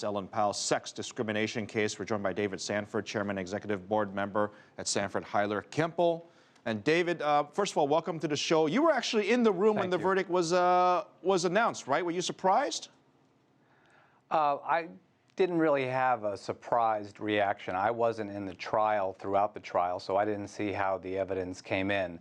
Ellen Powell's sex discrimination case. We're joined by David Sanford, Chairman, Executive Board Member at Sanford Hiler Kimpel. And David, first of all, welcome to the show. You were actually in the room when the verdict was announced, right? Were you surprised? I didn't really have a surprised reaction. I wasn't in the trial throughout the trial, so I didn't see how the evidence came in.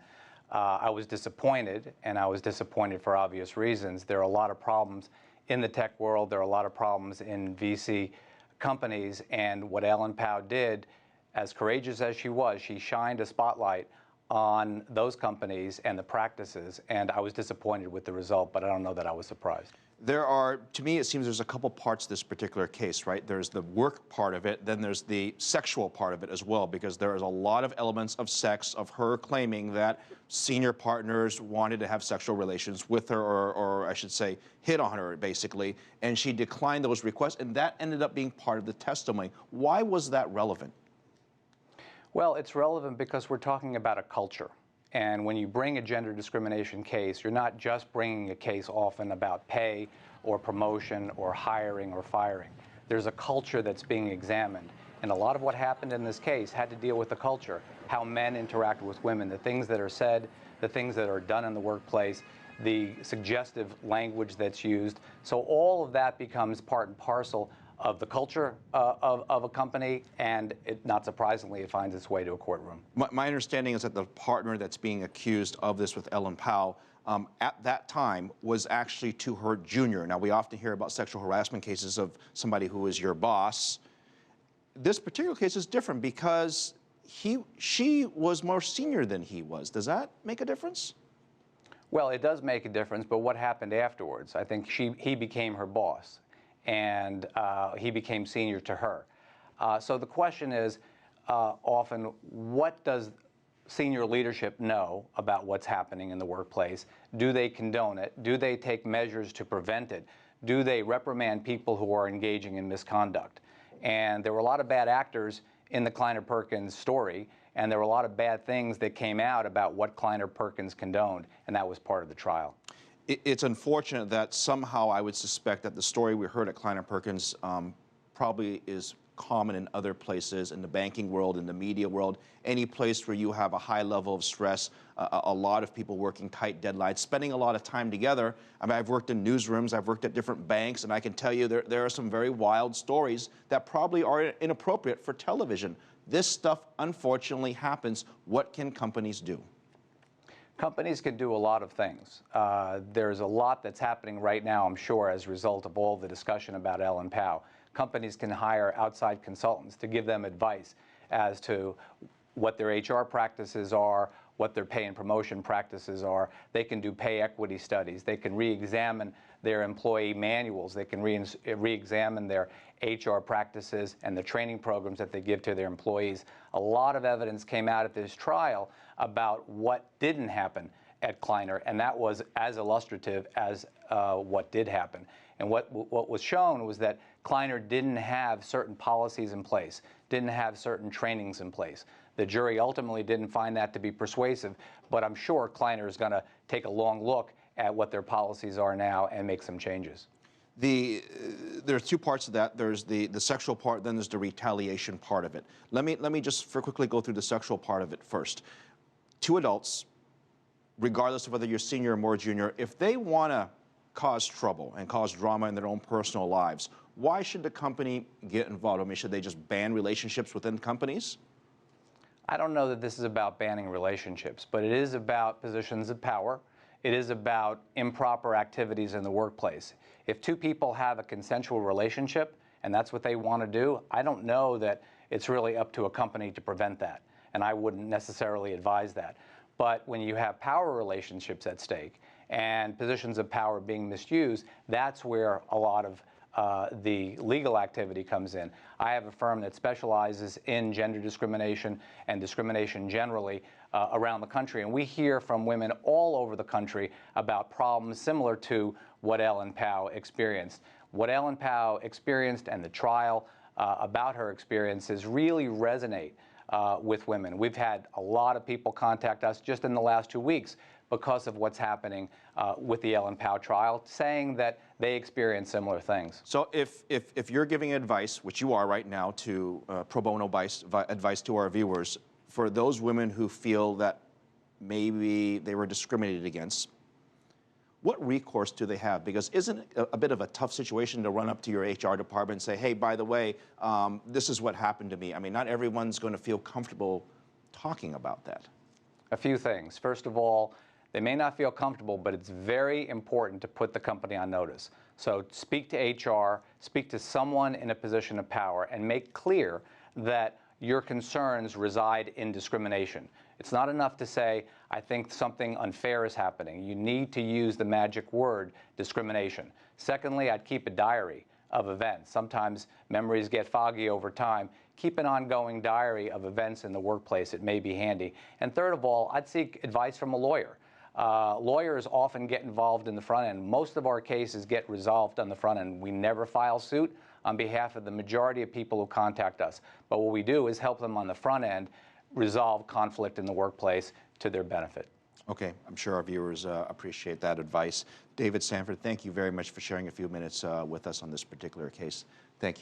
I was disappointed, and I was disappointed for obvious reasons. There are a lot of problems in the tech world. There are a lot of problems in VC companies, and what Ellen Pao did, as courageous as she was, she shined a spotlight on those companies and the practices, and I was disappointed with the result, but I don't know that I was surprised. There are, to me, it seems there's a couple parts to this particular case, right? There's the work part of it, then there's the sexual part of it as well, because there is a lot of elements of sex, of her claiming that senior partners wanted to have sexual relations with her, or I should say, hit on her, basically, and she declined those requests, and that ended up being part of the testimony. Why was that relevant? Well, it's relevant because we're talking about a culture. And when you bring a gender discrimination case, you're not just bringing a case often about pay or promotion or hiring or firing. There's a culture that's being examined. And a lot of what happened in this case had to deal with the culture, how men interact with women, the things that are said, the things that are done in the workplace, the suggestive language that's used. So all of that becomes part and parcel of the culture of a company, and not surprisingly, it finds its way to a courtroom. My understanding is that the partner that's being accused of this with Ellen Pao at that time was actually to her junior. Now, we often hear about sexual harassment cases of somebody who is your boss. This particular case is different because she was more senior than he was. Does that make a difference? Well, it does make a difference, but what happened afterwards? I think he became her boss, and he became senior to her. So the question is often, what does senior leadership know about what's happening in the workplace? Do they condone it? Do they take measures to prevent it? Do they reprimand people who are engaging in misconduct? And there were a lot of bad actors in the Kleiner Perkins story, and there were a lot of bad things that came out about what Kleiner Perkins condoned, and that was part of the trial. It's unfortunate that somehow I would suspect that the story we heard at Kleiner Perkins probably is common in other places, in the banking world, in the media world, any place where you have a high level of stress, a lot of people working tight deadlines, spending a lot of time together. I mean, I've worked in newsrooms, I've worked at different banks, and I can tell you there are some very wild stories that probably are inappropriate for television. This stuff, unfortunately, happens. What can companies do? Companies can do a lot of things. There's a lot that's happening right now, I'm sure, as a result of all the discussion about Ellen Pao. Companies can hire outside consultants to give them advice as to what their HR practices are, what their pay and promotion practices are. They can do pay equity studies. They can re-examine their employee manuals. They can re-examine their HR practices and the training programs that they give to their employees. A lot of evidence came out at this trial about what didn't happen at Kleiner, and that was as illustrative as what did happen. And what was shown was that Kleiner didn't have certain policies in place, didn't have certain trainings in place. The jury ultimately didn't find that to be persuasive, but I'm sure Kleiner is going to take a long look at what their policies are now and make some changes. There's two parts of that. There's the sexual part, then there's the retaliation part of it. Let me just quickly go through the sexual part of it first. Two adults, regardless of whether you're senior or more junior, if they want to cause trouble and cause drama in their own personal lives, why should the company get involved? I mean, should they just ban relationships within companies? I don't know that this is about banning relationships, but it is about positions of power. It is about improper activities in the workplace. If two people have a consensual relationship and that's what they want to do, I don't know that it's really up to a company to prevent that, and I wouldn't necessarily advise that. But when you have power relationships at stake and positions of power being misused, that's where a lot of the legal activity comes in. I have a firm that specializes in gender discrimination and discrimination generally around the country, and we hear from women all over the country about problems similar to what Ellen Pao experienced. What Ellen Pao experienced and the trial about her experiences really resonate with women. We've had a lot of people contact us just in the last 2 weeks, because of what's happening with the Ellen Pao trial, saying that they experienced similar things. So if you're giving advice, which you are right now, to pro bono advice to our viewers, for those women who feel that maybe they were discriminated against, what recourse do they have? Because isn't it a bit of a tough situation to run up to your HR department and say, hey, by the way, this is what happened to me? I mean, not everyone's going to feel comfortable talking about that. A few things. First of all, they may not feel comfortable, but it's very important to put the company on notice. So speak to HR, speak to someone in a position of power, and make clear that your concerns reside in discrimination. It's not enough to say, I think something unfair is happening. You need to use the magic word, discrimination. Secondly, I'd keep a diary of events. Sometimes memories get foggy over time. Keep an ongoing diary of events in the workplace. It may be handy. And third of all, I'd seek advice from a lawyer. Lawyers often get involved in the front end. Most of our cases get resolved on the front end. We never file suit on behalf of the majority of people who contact us. But what we do is help them on the front end resolve conflict in the workplace to their benefit. Okay, I'm sure our viewers appreciate that advice. David Sanford, thank you very much for sharing a few minutes with us on this particular case. Thank you.